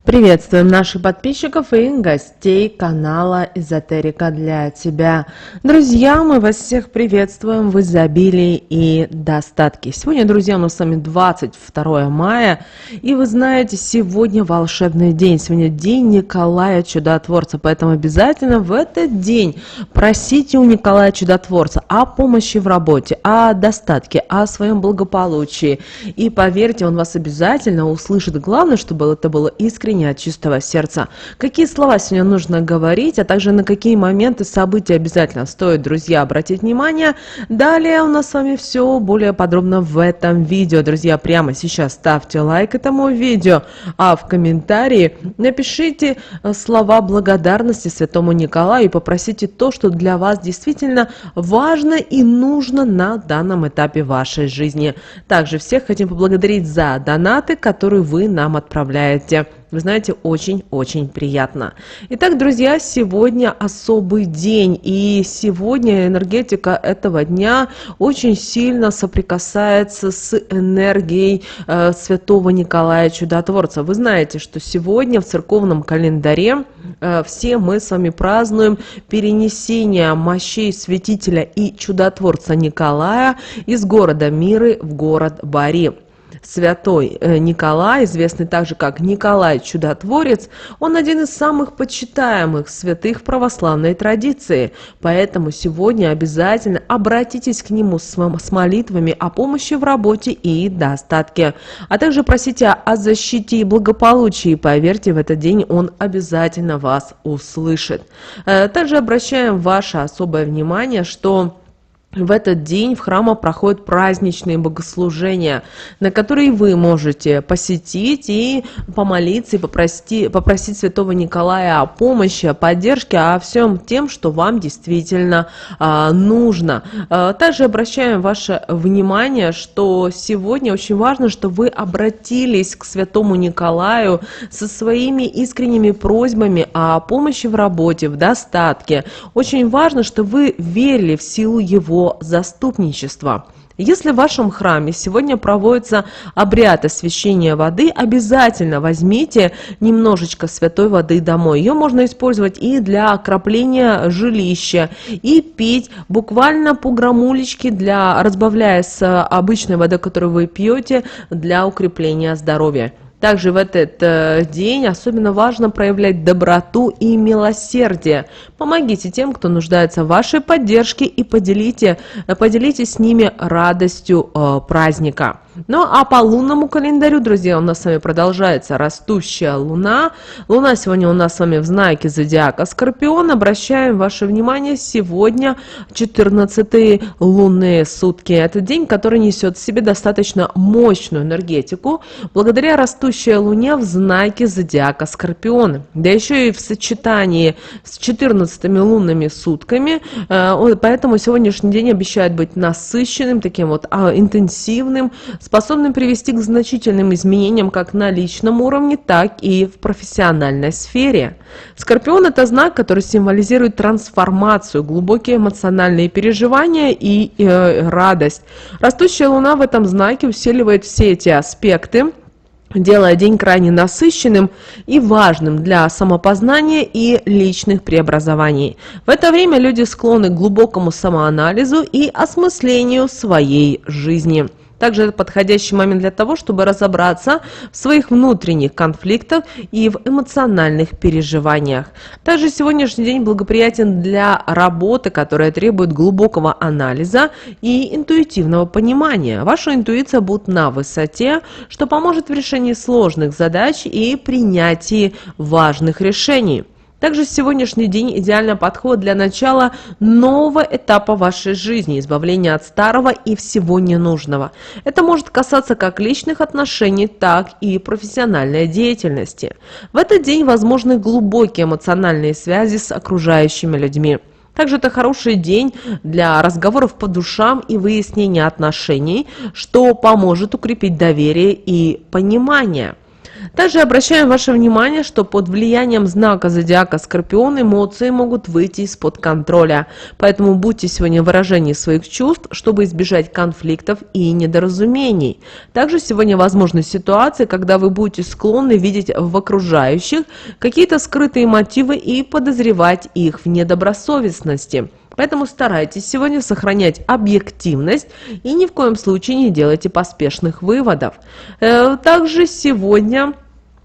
Приветствуем наших подписчиков и гостей канала Эзотерика для тебя. Друзья, мы вас всех приветствуем в изобилии и достатке. Сегодня, друзья, у нас с вами 22 мая, и вы знаете, сегодня волшебный день. Сегодня день Николая Чудотворца, поэтому обязательно в этот день просите у Николая Чудотворца о помощи в работе, о достатке, о своем благополучии. И поверьте, он вас обязательно услышит. Главное, чтобы это было искренне от чистого сердца. Какие слова сегодня нужно говорить, а также на какие моменты, события обязательно стоит, друзья, обратить внимание. Далее у нас с вами все более подробно в этом видео. Друзья, прямо сейчас ставьте лайк этому видео, а в комментарии напишите слова благодарности Святому Николаю и попросите то, что для вас действительно важно и нужно на данном этапе вашей жизни. Также всех хотим поблагодарить за донаты, которые вы нам отправляете. Вы знаете, очень-очень приятно. Итак, друзья, сегодня особый день, и сегодня энергетика этого дня очень сильно соприкасается с энергией Святого Николая Чудотворца. Вы знаете, что сегодня в церковном календаре все мы с вами празднуем перенесение мощей святителя и чудотворца Николая из города Миры в город Бари. Святой Николай, известный также как Николай Чудотворец, он один из самых почитаемых святых в православной традиции. Поэтому сегодня обязательно обратитесь к нему с молитвами о помощи в работе и достатке. А также просите о защите и благополучии. Поверьте, в этот день он обязательно вас услышит. Также обращаем ваше особое внимание, что в этот день в храмах проходят праздничные богослужения, на которые вы можете посетить и помолиться, и попросить Святого Николая о помощи, о поддержке, о всем тем, что вам действительно нужно. Также обращаем ваше внимание, что сегодня очень важно, что вы обратились к Святому Николаю со своими искренними просьбами о помощи в работе, в достатке. Очень важно, что вы верили в силу Его заступничества. Если в вашем храме сегодня проводится обряд освящения воды, обязательно возьмите немножечко святой воды домой. Ее можно использовать и для окропления жилища, и пить буквально по грамулечке, разбавляя с обычной водой, которую вы пьете, для укрепления здоровья. Также в этот день особенно важно проявлять доброту и милосердие. Помогите тем, кто нуждается в вашей поддержке, и поделитесь с ними радостью праздника. Ну а по лунному календарю, друзья, у нас с вами продолжается растущая луна. Луна сегодня у нас с вами в знаке зодиака Скорпион. Обращаем ваше внимание, сегодня 14-е лунные сутки. Это день, который несет в себе достаточно мощную энергетику, благодаря растущей луне в знаке зодиака Скорпион. Да еще и в сочетании с 14-ми лунными сутками, поэтому сегодняшний день обещает быть насыщенным, таким вот интенсивным, способным привести к значительным изменениям как на личном уровне, так и в профессиональной сфере. Скорпион – это знак, который символизирует трансформацию, глубокие эмоциональные переживания и радость. Растущая луна в этом знаке усиливает все эти аспекты, делая день крайне насыщенным и важным для самопознания и личных преобразований. В это время люди склонны к глубокому самоанализу и осмыслению своей жизни. Также это подходящий момент для того, чтобы разобраться в своих внутренних конфликтах и в эмоциональных переживаниях. Также сегодняшний день благоприятен для работы, которая требует глубокого анализа и интуитивного понимания. Ваша интуиция будет на высоте, что поможет в решении сложных задач и принятии важных решений. Также сегодняшний день идеально подходит для начала нового этапа вашей жизни, избавления от старого и всего ненужного. Это может касаться как личных отношений, так и профессиональной деятельности. В этот день возможны глубокие эмоциональные связи с окружающими людьми. Также это хороший день для разговоров по душам и выяснения отношений, что поможет укрепить доверие и понимание. Также обращаем ваше внимание, что под влиянием знака зодиака Скорпион эмоции могут выйти из-под контроля. Поэтому будьте сегодня в выражении своих чувств, чтобы избежать конфликтов и недоразумений. Также сегодня возможны ситуации, когда вы будете склонны видеть в окружающих какие-то скрытые мотивы и подозревать их в недобросовестности. Поэтому старайтесь сегодня сохранять объективность и ни в коем случае не делайте поспешных выводов. Также сегодня,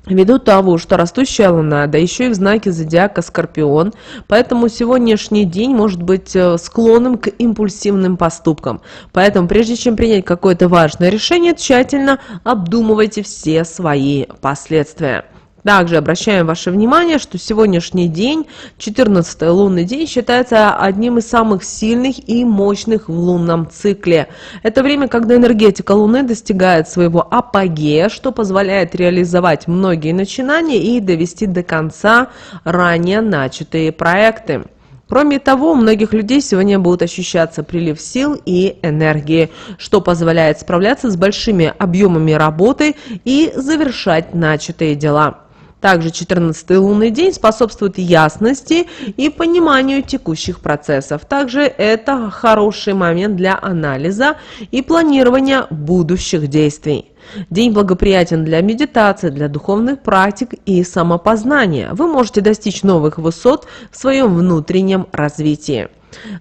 ввиду того, что растущая луна, да еще и в знаке зодиака Скорпион, поэтому сегодняшний день может быть склонным к импульсивным поступкам. Поэтому прежде чем принять какое-то важное решение, тщательно обдумывайте все свои последствия. Также обращаем ваше внимание, что сегодняшний день, 14-й лунный день, считается одним из самых сильных и мощных в лунном цикле. Это время, когда энергетика Луны достигает своего апогея, что позволяет реализовать многие начинания и довести до конца ранее начатые проекты. Кроме того, у многих людей сегодня будет ощущаться прилив сил и энергии, что позволяет справляться с большими объемами работы и завершать начатые дела. Также 14-й лунный день способствует ясности и пониманию текущих процессов. Также это хороший момент для анализа и планирования будущих действий. День благоприятен для медитации, для духовных практик и самопознания. Вы можете достичь новых высот в своем внутреннем развитии.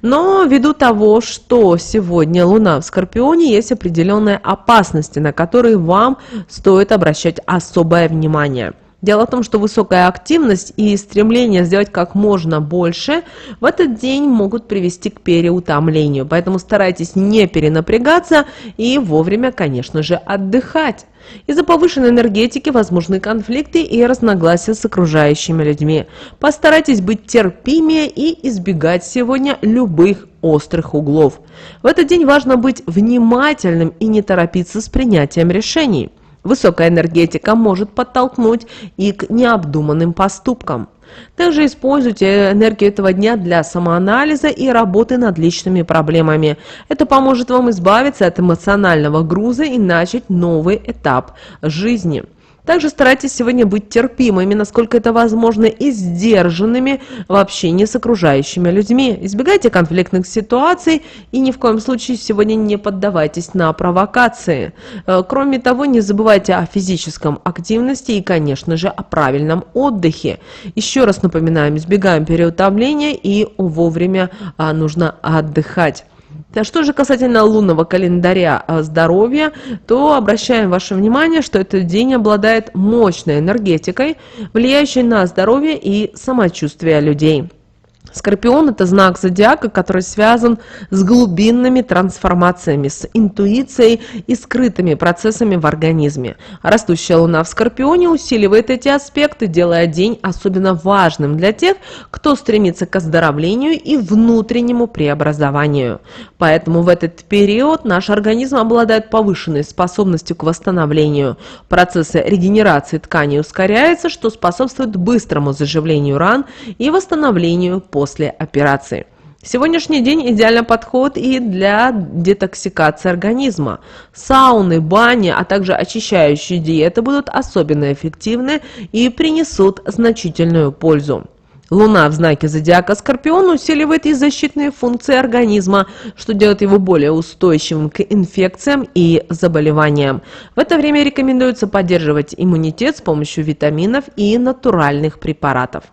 Но ввиду того, что сегодня Луна в Скорпионе, есть определенные опасности, на которые вам стоит обращать особое внимание. Дело в том, что высокая активность и стремление сделать как можно больше в этот день могут привести к переутомлению. Поэтому старайтесь не перенапрягаться и вовремя, конечно же, отдыхать. Из-за повышенной энергетики возможны конфликты и разногласия с окружающими людьми. Постарайтесь быть терпимее и избегать сегодня любых острых углов. В этот день важно быть внимательным и не торопиться с принятием решений. Высокая энергетика может подтолкнуть и к необдуманным поступкам. Также используйте энергию этого дня для самоанализа и работы над личными проблемами. Это поможет вам избавиться от эмоционального груза и начать новый этап жизни. Также старайтесь сегодня быть терпимыми, насколько это возможно, и сдержанными в общении с окружающими людьми. Избегайте конфликтных ситуаций и ни в коем случае сегодня не поддавайтесь на провокации. Кроме того, не забывайте о физическом активности и, конечно же, о правильном отдыхе. Еще раз напоминаем, избегаем переутомления и вовремя нужно отдыхать. А что же касательно лунного календаря здоровья, то обращаем ваше внимание, что этот день обладает мощной энергетикой, влияющей на здоровье и самочувствие людей. Скорпион – это знак зодиака, который связан с глубинными трансформациями, с интуицией и скрытыми процессами в организме. Растущая луна в Скорпионе усиливает эти аспекты, делая день особенно важным для тех, кто стремится к оздоровлению и внутреннему преобразованию. Поэтому в этот период наш организм обладает повышенной способностью к восстановлению. Процессы регенерации тканей ускоряются, что способствует быстрому заживлению ран и восстановлению после операции. Сегодняшний день идеально подходит и для детоксикации организма. Сауны, бани, а также очищающие диеты будут особенно эффективны и принесут значительную пользу. Луна в знаке зодиака Скорпион усиливает и защитные функции организма, что делает его более устойчивым к инфекциям и заболеваниям. В это время рекомендуется поддерживать иммунитет с помощью витаминов и натуральных препаратов.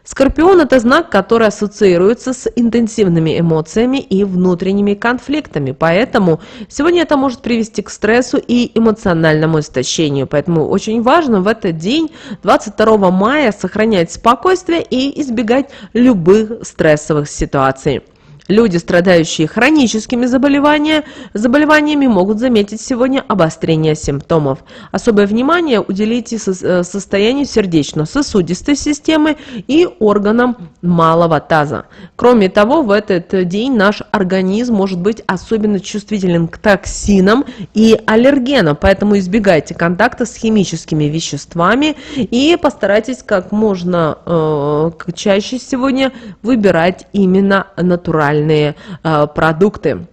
Скорпион – это знак, который ассоциируется с интенсивными эмоциями и внутренними конфликтами, поэтому сегодня это может привести к стрессу и эмоциональному истощению. Поэтому очень важно в этот день, 22 мая, сохранять спокойствие и избегать любых стрессовых ситуаций. Люди, страдающие хроническими заболеваниями, могут заметить сегодня обострение симптомов. Особое внимание уделите состоянию сердечно-сосудистой системы и органам малого таза. Кроме того, в этот день наш организм может быть особенно чувствителен к токсинам и аллергенам, поэтому избегайте контакта с химическими веществами и постарайтесь как можно чаще сегодня выбирать именно натуральные продукты.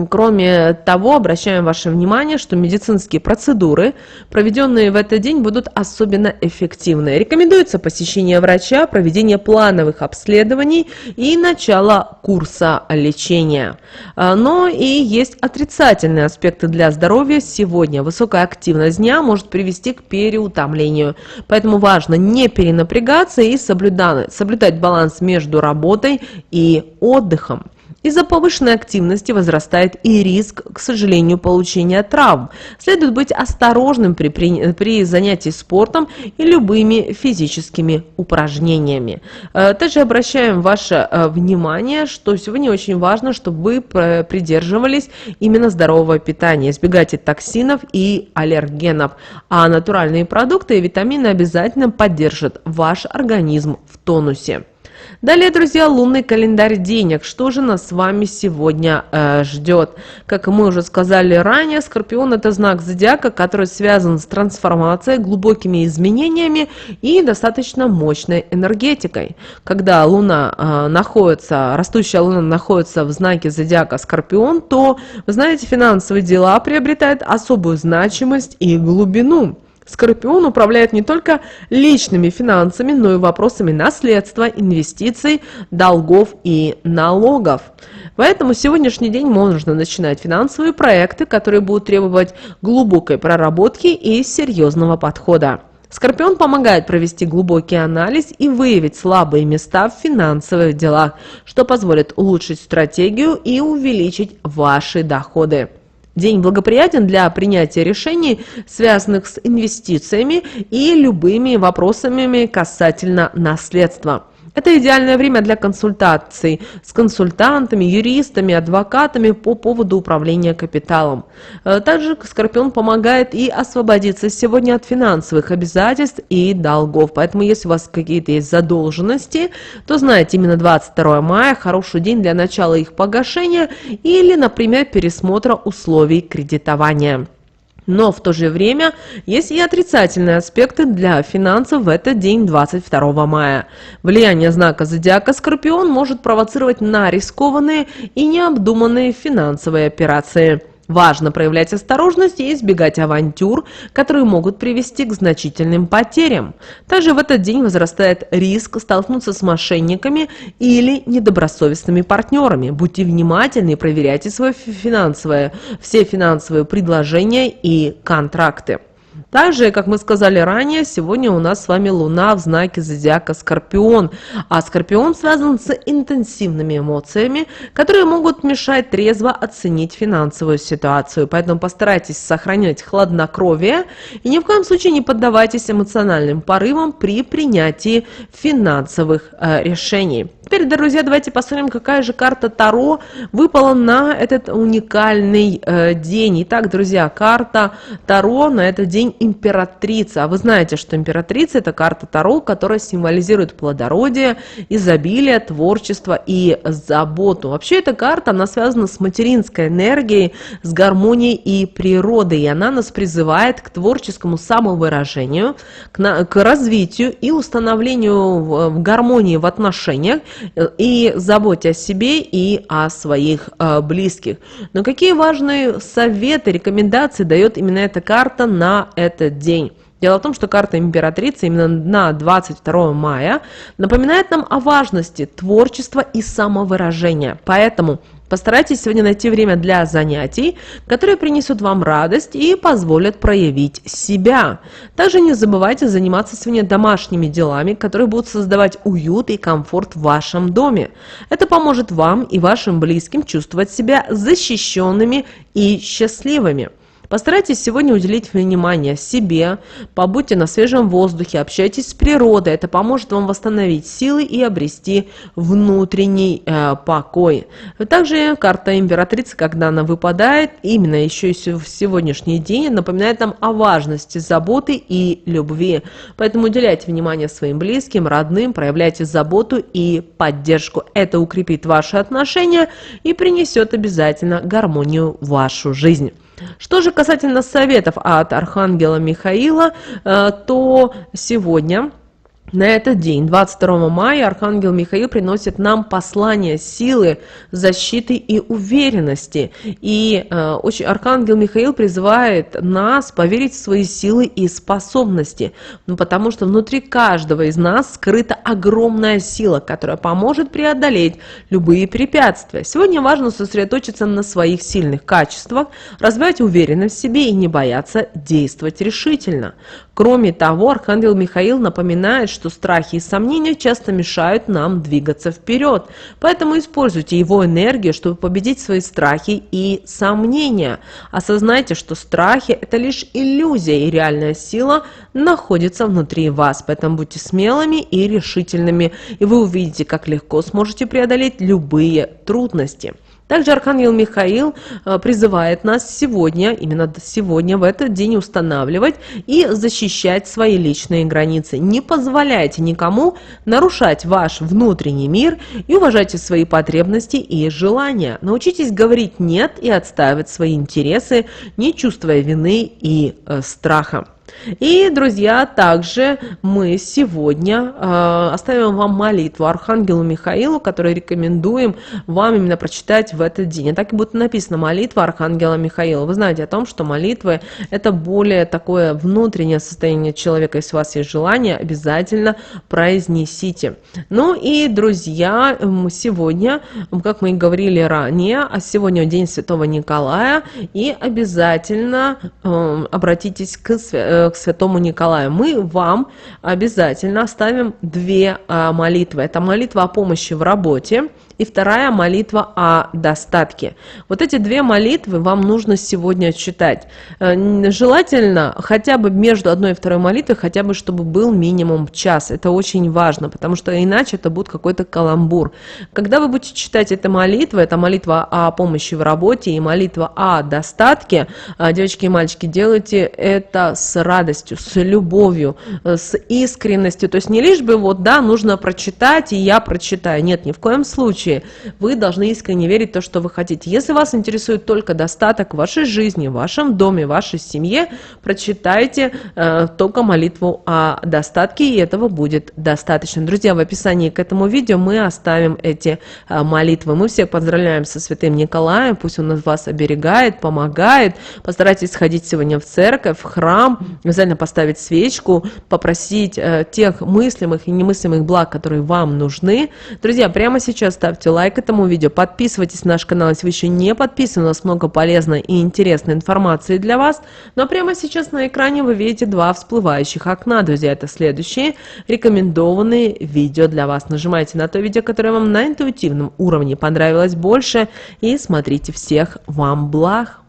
Кроме того, обращаем ваше внимание, что медицинские процедуры, проведенные в этот день, будут особенно эффективны. Рекомендуется посещение врача, проведение плановых обследований и начало курса лечения. Но и есть отрицательные аспекты для здоровья сегодня. Высокая активность дня может привести к переутомлению. Поэтому важно не перенапрягаться и соблюдать баланс между работой и отдыхом. Из-за повышенной активности возрастает и риск, к сожалению, получения травм. Следует быть осторожным при занятии спортом и любыми физическими упражнениями. Также обращаем ваше внимание, что сегодня очень важно, чтобы вы придерживались именно здорового питания. Избегайте токсинов и аллергенов, а натуральные продукты и витамины обязательно поддержат ваш организм в тонусе. Далее, друзья, лунный календарь денег. Что же нас с вами сегодня ждет? Как мы уже сказали ранее, Скорпион – это знак зодиака, который связан с трансформацией, глубокими изменениями и достаточно мощной энергетикой. Когда растущая Луна находится в знаке зодиака Скорпион, то, вы знаете, финансовые дела приобретают особую значимость и глубину. Скорпион управляет не только личными финансами, но и вопросами наследства, инвестиций, долгов и налогов. Поэтому сегодняшний день можно начинать финансовые проекты, которые будут требовать глубокой проработки и серьезного подхода. Скорпион помогает провести глубокий анализ и выявить слабые места в финансовых делах, что позволит улучшить стратегию и увеличить ваши доходы. День благоприятен для принятия решений, связанных с инвестициями и любыми вопросами касательно наследства. Это идеальное время для консультаций с консультантами, юристами, адвокатами по поводу управления капиталом. Также Скорпион помогает и освободиться сегодня от финансовых обязательств и долгов. Поэтому, если у вас какие-то есть задолженности, то знаете, именно 22 мая хороший день для начала их погашения или, например, пересмотра условий кредитования. Но в то же время есть и отрицательные аспекты для финансов в этот день, 22 мая. Влияние знака зодиака Скорпион может провоцировать на рискованные и необдуманные финансовые операции. Важно проявлять осторожность и избегать авантюр, которые могут привести к значительным потерям. Также в этот день возрастает риск столкнуться с мошенниками или недобросовестными партнерами. Будьте внимательны и проверяйте все финансовые предложения и контракты. Также, как мы сказали ранее, сегодня у нас с вами Луна в знаке зодиака Скорпион, а Скорпион связан с интенсивными эмоциями, которые могут мешать трезво оценить финансовую ситуацию. Поэтому постарайтесь сохранять хладнокровие и ни в коем случае не поддавайтесь эмоциональным порывам при принятии финансовых решений. Теперь, друзья, давайте посмотрим, какая же карта Таро выпала на этот уникальный день. Итак, друзья, карта Таро на этот день императрица. А вы знаете, что императрица – это карта Таро, которая символизирует плодородие, изобилие, творчество и заботу. Вообще, эта карта, она связана с материнской энергией, с гармонией и природой. И она нас призывает к творческому самовыражению, к развитию и установлению в гармонии в отношениях, и заботе о себе и о своих близких. Но какие важные советы, рекомендации дает именно эта карта на этот день? Дело в том, что карта императрицы именно на 22 мая напоминает нам о важности творчества и самовыражения. Поэтому постарайтесь сегодня найти время для занятий, которые принесут вам радость и позволят проявить себя. Также не забывайте заниматься сегодня домашними делами, которые будут создавать уют и комфорт в вашем доме. Это поможет вам и вашим близким чувствовать себя защищенными и счастливыми. Постарайтесь сегодня уделить внимание себе, побудьте на свежем воздухе, общайтесь с природой. Это поможет вам восстановить силы и обрести внутренний покой. Также карта императрицы, когда она выпадает, именно еще и в сегодняшний день, напоминает нам о важности заботы и любви. Поэтому уделяйте внимание своим близким, родным, проявляйте заботу и поддержку. Это укрепит ваши отношения и принесет обязательно гармонию в вашу жизнь. Что же касательно советов от Архангела Михаила, то сегодня На этот день, 22 мая, Архангел Михаил приносит нам послание силы, защиты и уверенности. И Архангел Михаил призывает нас поверить в свои силы и способности, потому что внутри каждого из нас скрыта огромная сила, которая поможет преодолеть любые препятствия. Сегодня важно сосредоточиться на своих сильных качествах, развивать уверенность в себе и не бояться действовать решительно. Кроме того, Архангел Михаил напоминает, что страхи и сомнения часто мешают нам двигаться вперед. Поэтому используйте его энергию, чтобы победить свои страхи и сомнения. Осознайте, что страхи – это лишь иллюзия, и реальная сила находится внутри вас. Поэтому будьте смелыми и решительными, и вы увидите, как легко сможете преодолеть любые трудности. Также Архангел Михаил призывает нас сегодня, именно сегодня, в этот день устанавливать и защищать свои личные границы. Не позволяйте никому нарушать ваш внутренний мир и уважайте свои потребности и желания. Научитесь говорить «нет» и отстаивать свои интересы, не чувствуя вины и страха. И, друзья, также мы сегодня оставим вам молитву Архангелу Михаилу, которую рекомендуем вам именно прочитать в этот день. И так и будет написано «Молитва Архангела Михаила». Вы знаете о том, что молитвы – это более такое внутреннее состояние человека. Если у вас есть желание, обязательно произнесите. Ну и, друзья, сегодня, как мы и говорили ранее, сегодня день Святого Николая, и обязательно обратитесь к Святому Николаю. Мы вам обязательно оставим две молитвы. Это молитва о помощи в работе и вторая молитва о достатке. Вот эти две молитвы вам нужно сегодня читать. Желательно хотя бы между одной и второй молитвой, хотя бы чтобы был минимум час. Это очень важно, потому что иначе это будет какой-то каламбур. Когда вы будете читать эту молитву, это молитва о помощи в работе и молитва о достатке, девочки и мальчики, делайте это с радостью, с любовью, с искренностью. То есть не лишь бы вот, да, нужно прочитать, и я прочитаю. Нет, ни в коем случае. Вы должны искренне верить в то, что вы хотите. Если вас интересует только достаток в вашей жизни, в вашем доме, в вашей семье, прочитайте только молитву о достатке, и этого будет достаточно. Друзья, в описании к этому видео мы оставим эти молитвы. Мы всех поздравляем со Святым Николаем. Пусть он вас оберегает, помогает. Постарайтесь сходить сегодня в церковь, в храм, обязательно поставить свечку, попросить тех мыслимых и немыслимых благ, которые вам нужны. Друзья, прямо сейчас ставьте лайк этому видео, подписывайтесь на наш канал, если вы еще не подписаны, у нас много полезной и интересной информации для вас. Но прямо сейчас на экране вы видите два всплывающих окна, друзья, это следующие рекомендованные видео для вас. Нажимайте на то видео, которое вам на интуитивном уровне понравилось больше, и смотрите. Всех вам благ!